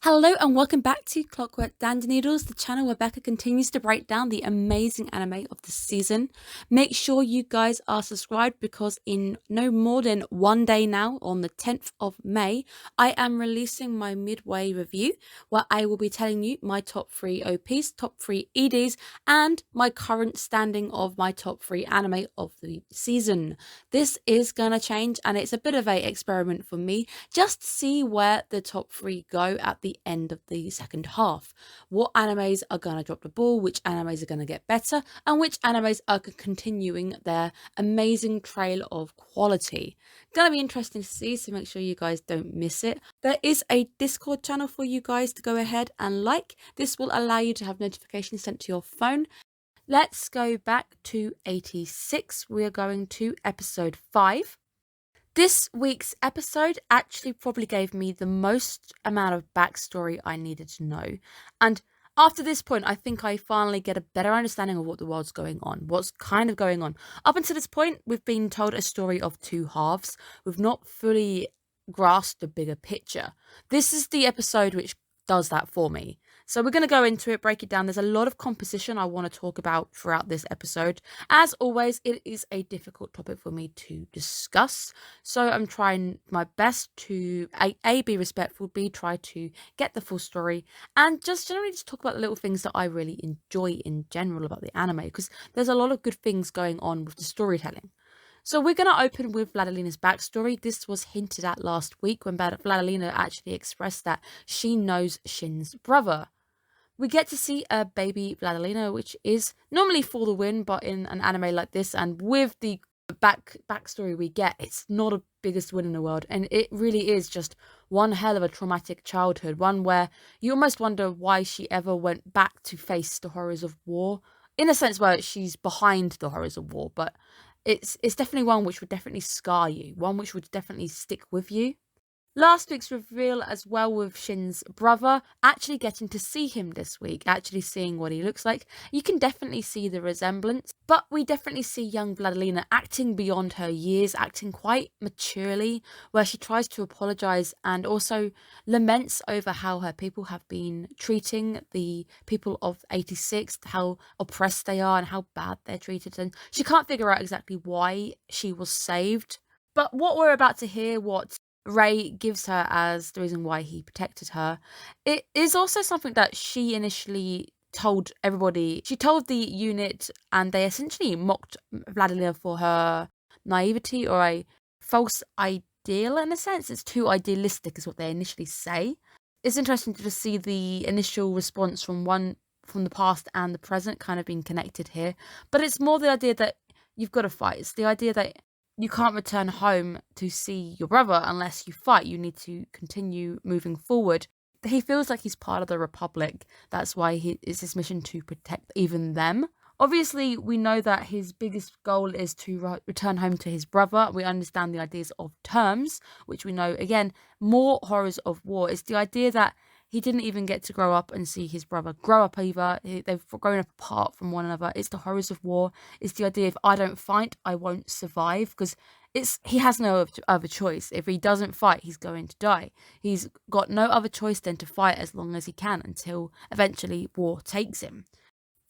Hello and welcome back to Clockwork Noodles, the channel where Becca continues to break down the amazing anime of the season. Make sure you guys are subscribed because in no more than one day now, on the 10th of May, I am releasing my midway review where I will be telling you my top 3 OPs, top 3 EDs, and my current standing of my top 3 anime of the season. This is gonna change and it's a bit of a experiment for me just to see where the top 3 go at the end of the second half. What animes are going to drop the ball, which animes are going to get better, and which animes are continuing their amazing trail of quality. Gonna be interesting to see, so make sure you guys don't miss it. There is a Discord channel for you guys to go ahead and like. This will allow you to have notifications sent to your phone. Let's go back to 86. We are going to episode 5. This week's episode actually probably gave me the most amount of backstory I needed to know. And after this point, I think I finally get a better understanding of what the world's going on, what's kind of going on. Up until this point, we've been told a story of two halves. We've not fully grasped the bigger picture. This is the episode which does that for me. So we're going to go into it, break it down. There's a lot of composition I want to talk about throughout this episode. As always, it is a difficult topic for me to discuss. So I'm trying my best to A, be respectful, B, try to get the full story, and just generally just talk about the little things that I really enjoy in general about the anime, because there's a lot of good things going on with the storytelling. So we're going to open with Vladimira's backstory. This was hinted at last week when Vladimira actually expressed that she knows Shin's brother. We get to see a baby Vladimira, which is normally for the win, but in an anime like this and with the backstory we get, it's not the biggest win in the world, and it really is just one hell of a traumatic childhood, one where you almost wonder why she ever went back to face the horrors of war, in a sense where she's behind the horrors of war, but it's definitely one which would definitely scar you, one which would definitely stick with you. Last week's reveal as well with Shin's brother, actually getting to see him this week, actually seeing what he looks like. You can definitely see the resemblance, but we definitely see young Vladimira acting beyond her years, acting quite maturely, where she tries to apologise and also laments over how her people have been treating the people of 86, how oppressed they are and how bad they're treated, and she can't figure out exactly why she was saved. But what we're about to hear, what Ray gives her as the reason why he protected her, it is also something that she initially told everybody. She told the unit, and they essentially mocked Vladimira for her naivety or a false ideal in a sense. It's too idealistic is what they initially say. It's interesting to just see the initial response from the past and the present kind of being connected here. But it's more the idea that you've got to fight. It's the idea that you can't return home to see your brother unless you fight. You need to continue moving forward. He feels like he's part of the Republic. That's why it's his mission to protect even them. Obviously, we know that his biggest goal is to return home to his brother. We understand the ideas of terms, which we know, again, more horrors of war. It's the idea that he didn't even get to grow up and see his brother grow up either. They've grown up apart from one another. It's the horrors of war. It's the idea if I don't fight, I won't survive, because he has no other choice. If he doesn't fight, he's going to die. He's got no other choice than to fight as long as he can until eventually war takes him.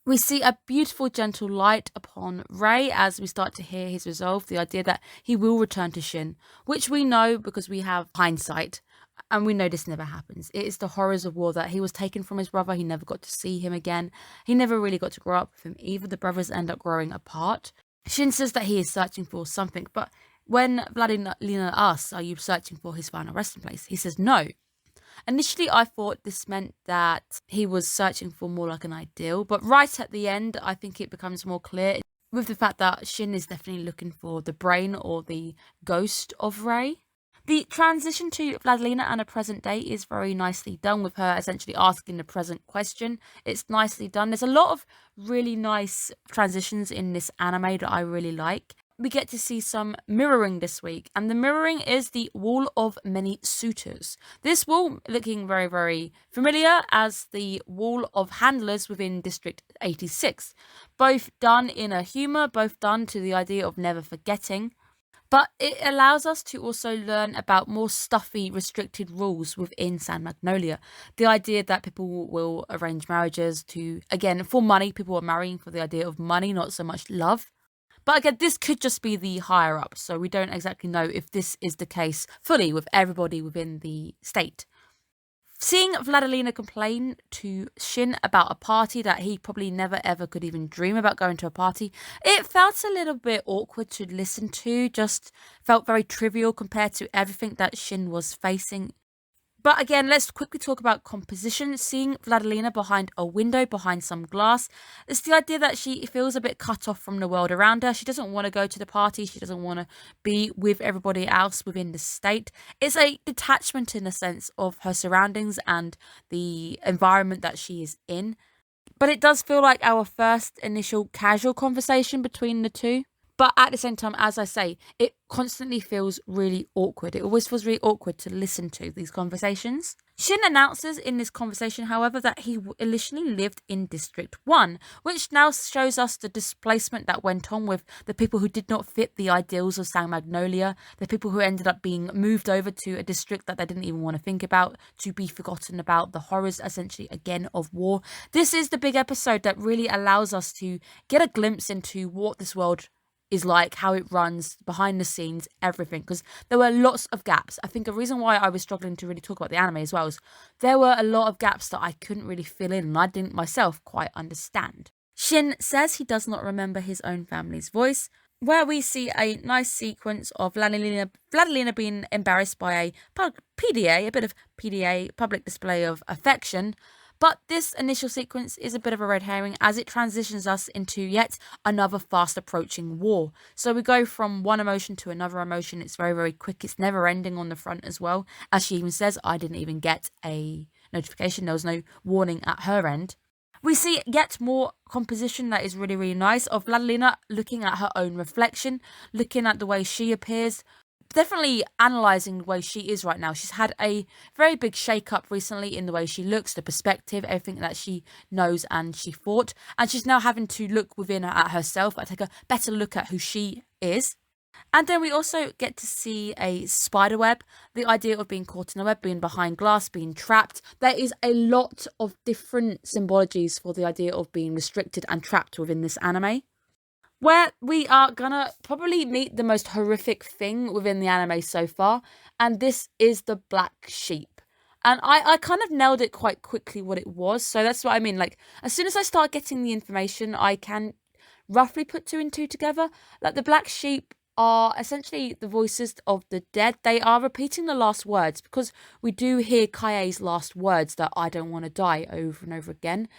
We see a beautiful, gentle light upon Ray as we start to hear his resolve, the idea that he will return to Shin, which we know because we have hindsight. And we know this never happens. It is the horrors of war that he was taken from his brother. He never got to see him again. He never really got to grow up with him either. The brothers end up growing apart. Shin says that he is searching for something, but when Vladimira asks, are you searching for his final resting place? He says no. Initially, I thought this meant that he was searching for more like an ideal, but right at the end, I think it becomes more clear with the fact that Shin is definitely looking for the brain or the ghost of Ray. The transition to Vladimira and a present day is very nicely done, with her essentially asking the present question. It's nicely done. There's a lot of really nice transitions in this anime that I really like. We get to see some mirroring this week, and the mirroring is the Wall of Many Suitors. This wall looking very, very familiar as the Wall of Handlers within District 86. Both done in a humour, both done to the idea of never forgetting. But it allows us to also learn about more stuffy, restricted rules within San Magnolia. The idea that people will arrange marriages to, again, for money. People are marrying for the idea of money, not so much love. But again, this could just be the higher up, so we don't exactly know if this is the case fully with everybody within the state. Seeing Vladimira complain to Shin about a party that he probably never ever could even dream about going to a party, it felt a little bit awkward to listen to, just felt very trivial compared to everything that Shin was facing. But again, let's quickly talk about composition. Seeing Vladimira behind a window, behind some glass, it's the idea that she feels a bit cut off from the world around her. She doesn't want to go to the party. She doesn't want to be with everybody else within the state. It's a detachment in a sense of her surroundings and the environment that she is in. But it does feel like our first initial casual conversation between the two. But at the same time, as I say, it constantly feels really awkward. It always feels really awkward to listen to these conversations. Shin announces in this conversation, however, that he initially lived in District 1, which now shows us the displacement that went on with the people who did not fit the ideals of San Magnolia, the people who ended up being moved over to a district that they didn't even want to think about, to be forgotten about, the horrors, essentially, again, of war. This is the big episode that really allows us to get a glimpse into what this world is like, how it runs, behind the scenes, everything. Because there were lots of gaps. I think a reason why I was struggling to really talk about the anime as well is there were a lot of gaps that I couldn't really fill in and I didn't myself quite understand. Shin says he does not remember his own family's voice, where we see a nice sequence of Vladimira being embarrassed by a PDA, a bit of PDA, public display of affection. But this initial sequence is a bit of a red herring as it transitions us into yet another fast approaching war. So we go from one emotion to another emotion. It's very, very quick. It's never ending on the front as well. As she even says, I didn't even get a notification. There was no warning at her end. We see yet more composition that is really, really nice of Vladimira looking at her own reflection, looking at the way she appears, definitely analysing the way she is right now. She's had a very big shake-up recently in the way she looks, the perspective, everything that she knows and she thought. And she's now having to look within at herself and take a better look at who she is. And then we also get to see a spider web, the idea of being caught in a web, being behind glass, being trapped. There is a lot of different symbologies for the idea of being restricted and trapped within this anime, where we are gonna probably meet the most horrific thing within the anime so far, and this is the black sheep. And I kind of nailed it quite quickly what it was, so that's what I mean. Like, as soon as I start getting the information, I can roughly put two and two together. Like, the black sheep are essentially the voices of the dead. They are repeating the last words, because we do hear Kaie's last words that I don't want to die over and over again.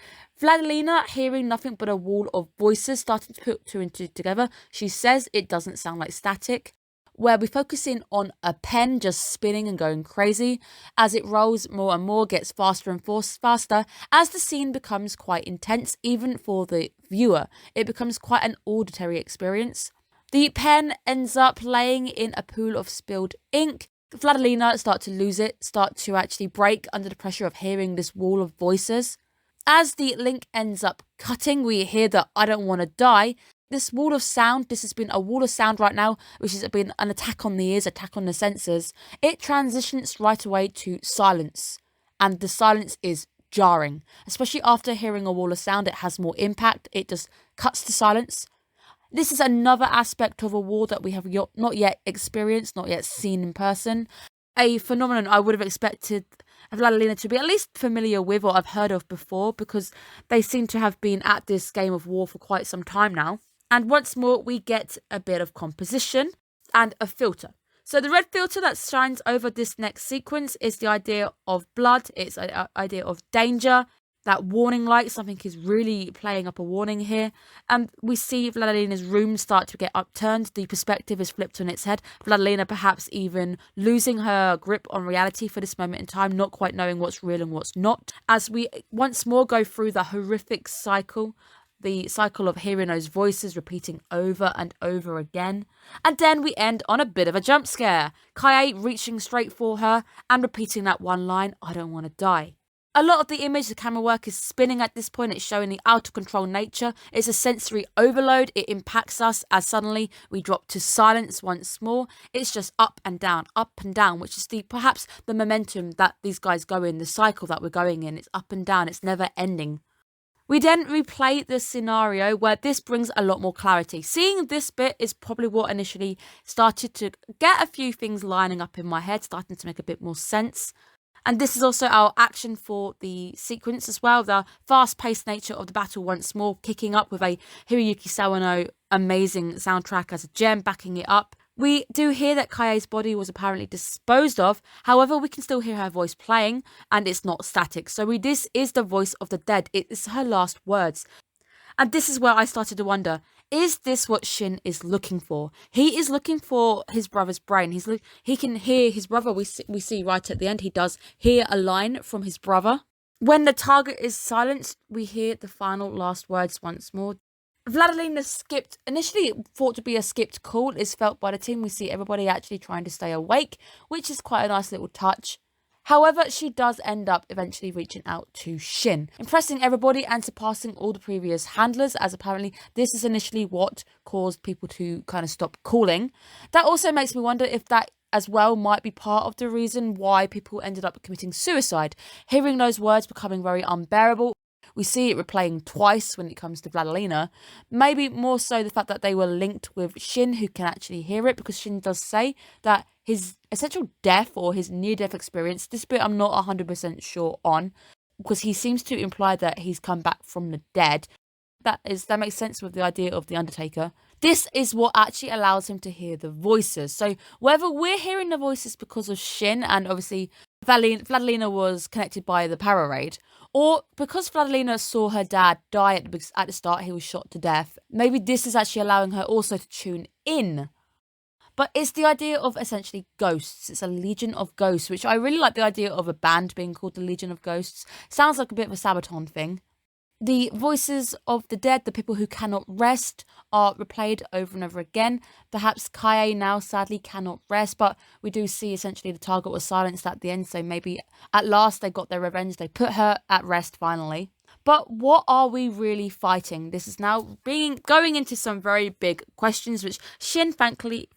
Vladimira, hearing nothing but a wall of voices, starting to put two and two together. She says it doesn't sound like static, where we focus in on a pen just spinning and going crazy as it rolls more and more, gets faster and faster as the scene becomes quite intense. Even for the viewer, it becomes quite an auditory experience. The pen ends up laying in a pool of spilled ink. Vladimira starts to lose it, start to actually break under the pressure of hearing this wall of voices. As the link ends up cutting, we hear that I don't want to die. This wall of sound, this has been a wall of sound right now, which has been an attack on the ears, attack on the senses. It transitions right away to silence. And the silence is jarring. Especially after hearing a wall of sound, it has more impact. It just cuts to silence. This is another aspect of a war that we have not yet experienced, not yet seen in person. A phenomenon I would have expected Vladimira to be at least familiar with or I've heard of before, because they seem to have been at this game of war for quite some time now. And once more, we get a bit of composition and a filter. So the red filter that shines over this next sequence is the idea of blood. It's an idea of danger. That warning light, something is really playing up a warning here. And we see Vladimira's room start to get upturned. The perspective is flipped on its head. Vladimira perhaps even losing her grip on reality for this moment in time, not quite knowing what's real and what's not. As we once more go through the horrific cycle, the cycle of hearing those voices repeating over and over again. And then we end on a bit of a jump scare. Kaie reaching straight for her and repeating that one line, I don't want to die. A lot of the image, the camera work is spinning at this point. It's showing the out of control nature. It's a sensory overload. It impacts us as suddenly we drop to silence once more. It's just up and down, which is perhaps the momentum that these guys go in, the cycle that we're going in. It's up and down. It's never ending. We then replay the scenario where this brings a lot more clarity. Seeing this bit is probably what initially started to get a few things lining up in my head, starting to make a bit more sense. And this is also our action for the sequence as well. The fast-paced nature of the battle once more, kicking up with a Hiroyuki Sawano amazing soundtrack as a gem backing it up. We do hear that Kaie's body was apparently disposed of. However, we can still hear her voice playing, and it's not static. So this is the voice of the dead. It is her last words. And this is where I started to wonder, is this what Shin is looking for? He is looking for his brother's brain. He can hear his brother. We see right at the end, he does hear a line from his brother. When the target is silenced, we hear the final last words once more. Vladimira skipped, initially thought to be a skipped call, is felt by the team. We see everybody actually trying to stay awake, which is quite a nice little touch. However, she does end up eventually reaching out to Shin, impressing everybody and surpassing all the previous handlers, as apparently this is initially what caused people to kind of stop calling. That also makes me wonder if that as well might be part of the reason why people ended up committing suicide. Hearing those words becoming very unbearable. We see it replaying twice when it comes to Vladimira. Maybe more so the fact that they were linked with Shin, who can actually hear it, because Shin does say that his essential death or his near-death experience, this bit I'm not 100% sure on, because he seems to imply that he's come back from the dead. That makes sense with the idea of the Undertaker. This is what actually allows him to hear the voices. So whether we're hearing the voices because of Shin, and obviously Vladimira was connected by the power raid, or because Vladimira saw her dad die at the start, he was shot to death, maybe this is actually allowing her also to tune in. But it's the idea of essentially ghosts. It's a legion of ghosts, which I really like the idea of a band being called the Legion of Ghosts. Sounds like a bit of a Sabaton thing. The voices of the dead, the people who cannot rest, are replayed over and over again. Perhaps Kaie now sadly cannot rest, but we do see essentially the target was silenced at the end, so maybe at last they got their revenge. They put her at rest finally. But what are we really fighting? This is now going into some very big questions, which Shin thankfully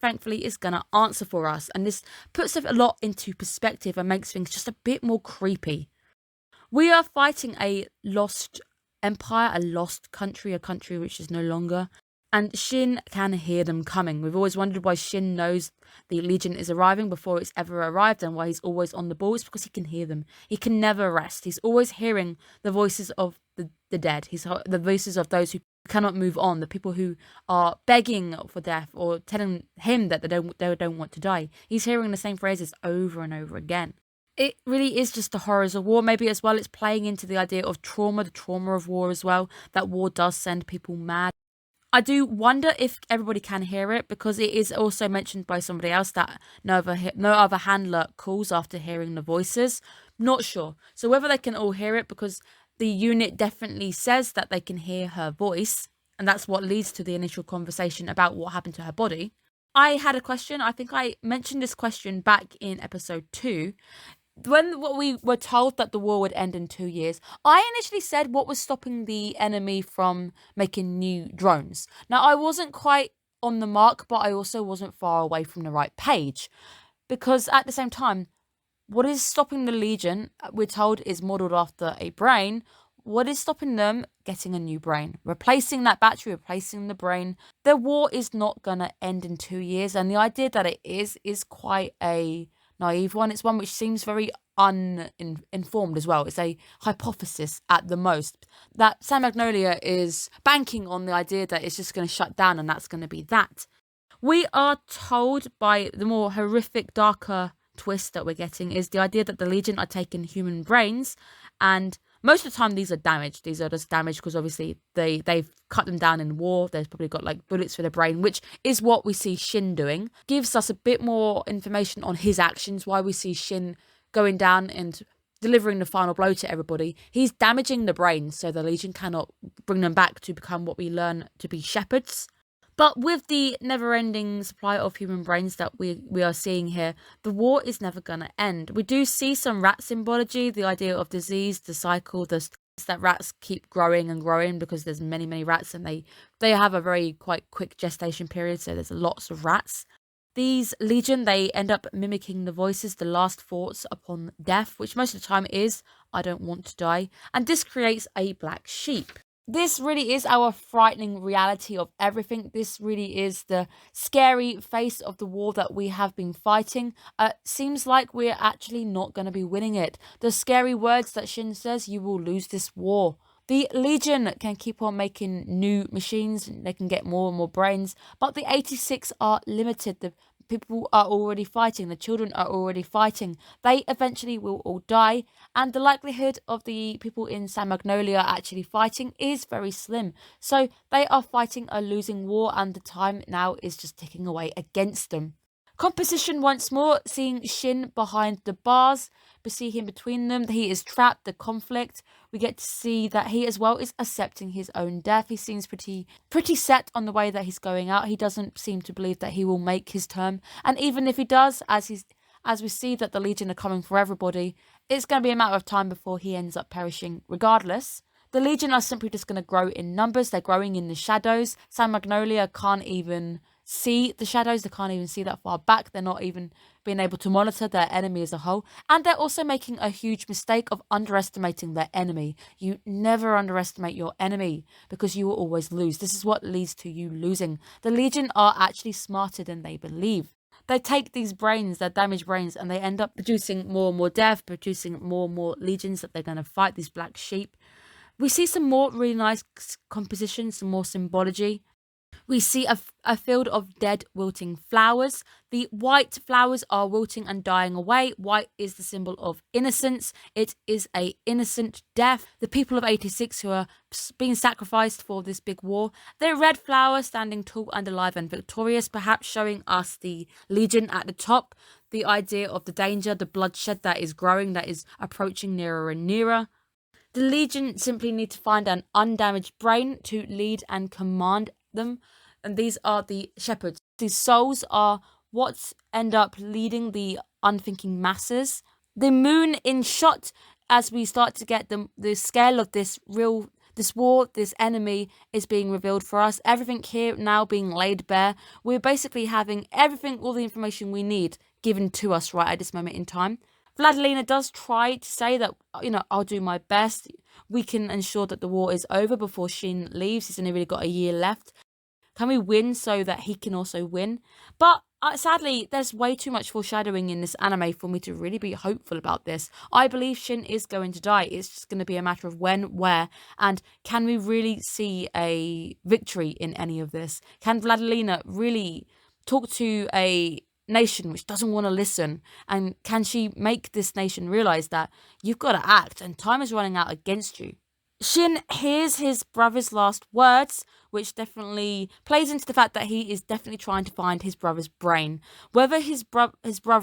is going to answer for us. And this puts a lot into perspective and makes things just a bit more creepy. We are fighting a lost empire, a lost country, a country which is no longer. And Shin can hear them coming. We've always wondered why Shin knows the Legion is arriving before it's ever arrived, and why he's always on the ball. It's because he can hear them. He can never rest. He's always hearing the voices of the dead. The voices of those who cannot move on, the people who are begging for death or telling him that they don't want to die. He's hearing the same phrases over and over again. It really is just the horrors of war. Maybe as well it's playing into the idea of trauma, the trauma of war as well, that war does send people mad. I do wonder if everybody can hear it, because it is also mentioned by somebody else that no other handler calls after hearing the voices. Not sure. So whether they can all hear it, because the unit definitely says that they can hear her voice, and that's what leads to the initial conversation about what happened to her body. I had a question. I think I mentioned this question back in episode 2. When we were told that the war would end in 2 years, I initially said what was stopping the enemy from making new drones. Now, I wasn't quite on the mark, but I also wasn't far away from the right page. Because at the same time, what is stopping the Legion, we're told, is modelled after a brain. What is stopping them getting a new brain? Replacing that battery, replacing the brain. The war is not going to end in 2 years. And the idea that it is quite a naive one. It's one which seems very uninformed as well. It's a hypothesis at the most. That San Magnolia is banking on the idea that it's just going to shut down and that's going to be that. We are told by the more horrific, darker twist that we're getting is the idea that the Legion are taking human brains, and most of the time these are damaged. These are just damaged because obviously they've cut them down in war. They've probably got like bullets for the brain, which is what we see Shin doing. Gives us a bit more information on his actions, why we see Shin going down and delivering the final blow to everybody. He's damaging the brain so the Legion cannot bring them back to become what we learn to be shepherds. But with the never-ending supply of human brains that we are seeing here, the war is never going to end. We do see some rat symbology, the idea of disease, the cycle, that rats keep growing and growing because there's many rats, and they have a very quite quick gestation period, so there's lots of rats. These legion, they end up mimicking the voices, the last thoughts upon death, which most of the time is, I don't want to die. And this creates a black sheep. This really is our frightening reality of everything. This really is the scary face of the war that we have been fighting. Seems like we're actually not going to be winning it. The scary words that Shin says, you will lose this war. The Legion can keep on making new machines, they can get more and more brains, but the 86 are limited. The people are already fighting, the children are already fighting. They eventually will all die, and the likelihood of the people in San Magnolia actually fighting is very slim. So they are fighting a losing war, and the time now is just ticking away against them. Composition once more, seeing Shin behind the bars, we see him between them. He is trapped, the conflict. We get to see that he as well is accepting his own death. He seems pretty set on the way that he's going out. He doesn't seem to believe that he will make his term. And even if he does, as we see that the Legion are coming for everybody, it's going to be a matter of time before he ends up perishing regardless. The Legion are simply just going to grow in numbers. They're growing in the shadows. San Magnolia can't even see the shadows. They can't even see that far back. They're not even being able to monitor their enemy as a whole. And they're also making a huge mistake of underestimating their enemy. You never underestimate your enemy because you will always lose. This is what leads to you losing. The Legion are actually smarter than they believe. They take these brains, their damaged brains, and they end up producing more and more death, producing more and more legions that they're going to fight, these black sheep. We see some more really nice composition, some more symbology. We see a field of dead wilting flowers. The white flowers are wilting and dying away. White is the symbol of innocence. It is a innocent death. The people of 86 who are being sacrificed for this big war. The red flower standing tall and alive and victorious, perhaps showing us the Legion at the top. The idea of the danger, the bloodshed that is growing, that is approaching nearer and nearer. The Legion simply need to find an undamaged brain to lead and command them, and these are the shepherds. These souls are what end up leading the unthinking masses. The moon in shot as we start to get the scale of this war, this enemy is being revealed for us. Everything here now being laid bare. We're basically having everything, all the information we need given to us right at this moment in time. Vladimira does try to say that, I'll do my best. We can ensure that the war is over before Shin leaves. He's only really got a year left. Can we win so that he can also win? But sadly, there's way too much foreshadowing in this anime for me to really be hopeful about this. I believe Shin is going to die. It's just going to be a matter of when, where, and can we really see a victory in any of this? Can Vladimira really talk to a nation which doesn't want to listen, and can she make this nation realize that you've got to act and time is running out against you? Shin hears his brother's last words, which definitely plays into the fact that he is definitely trying to find his brother's brain. Whether his brother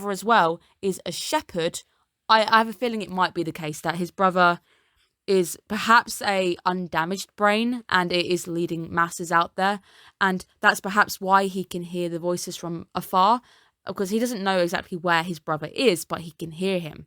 as well is a shepherd, I have a feeling it might be the case that his brother is perhaps a undamaged brain and it is leading masses out there, and that's perhaps why he can hear the voices from afar, because he doesn't know exactly where his brother is, but he can hear him.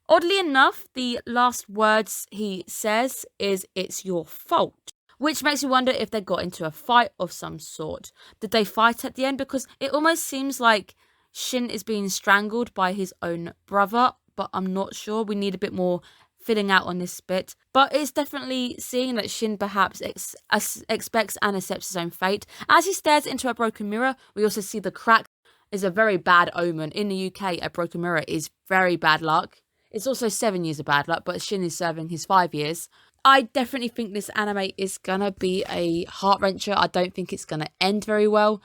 Oddly enough, the last words he says is, "It's your fault," which makes me wonder if they got into a fight of some sort. Did they fight at the end? Because it almost seems like Shin is being strangled by his own brother, but I'm not sure. We need a bit more filling out on this bit. But it's definitely seeing that Shin perhaps expects and accepts his own fate. As he stares into a broken mirror, we also see the crack is a very bad omen. In the UK, a broken mirror is very bad luck. It's also 7 years of bad luck, but Shin is serving his 5 years. I definitely think this anime is gonna be a heart-wrencher. I don't think it's gonna end very well.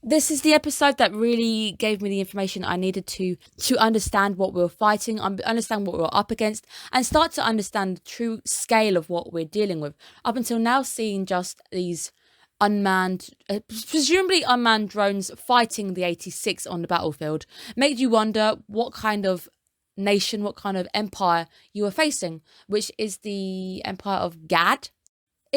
This is the episode that really gave me the information I needed to understand what we were fighting, understand what we were up against, and start to understand the true scale of what we're dealing with. Up until now, seeing just these unmanned, presumably unmanned drones fighting the 86 on the battlefield made you wonder what kind of nation, what kind of empire you were facing, which is the empire of Gad.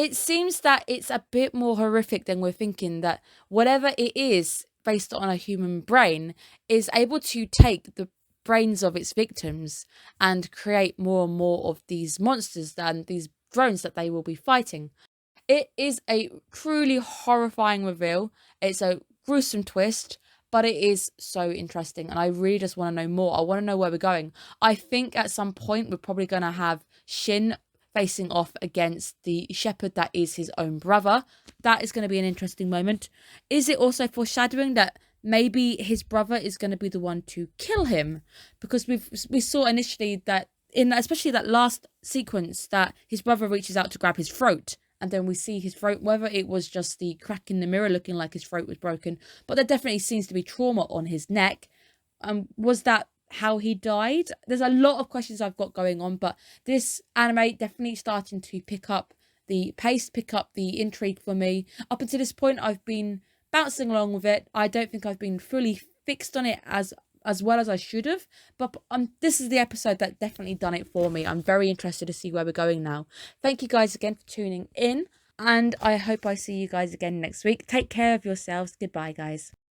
it seems that it's a bit more horrific than we're thinking, that whatever it is based on a human brain is able to take the brains of its victims and create more and more of these monsters than these drones that they will be fighting. It is a truly horrifying reveal. It's a gruesome twist, but it is so interesting, and I really just want to know more. I want to know where we're going. I think at some point we're probably going to have Shin facing off against the shepherd that is his own brother. That is going to be an interesting moment. Is it also foreshadowing that maybe his brother is going to be the one to kill him? Because we saw initially that especially that last sequence, that his brother reaches out to grab his throat, and then we see his throat, whether it was just the crack in the mirror looking like his throat was broken, but there definitely seems to be trauma on his neck. Was that how he died? There's a lot of questions I've got going on, but this anime definitely starting to pick up the pace, pick up the intrigue for me. Up until this point, I've been bouncing along with it. I don't think I've been fully fixed on it as well as I should have, but this is the episode that definitely done it for me. I'm very interested to see where we're going now. Thank you guys again for tuning in, and I hope I see you guys again next week. Take care of yourselves. Goodbye, guys.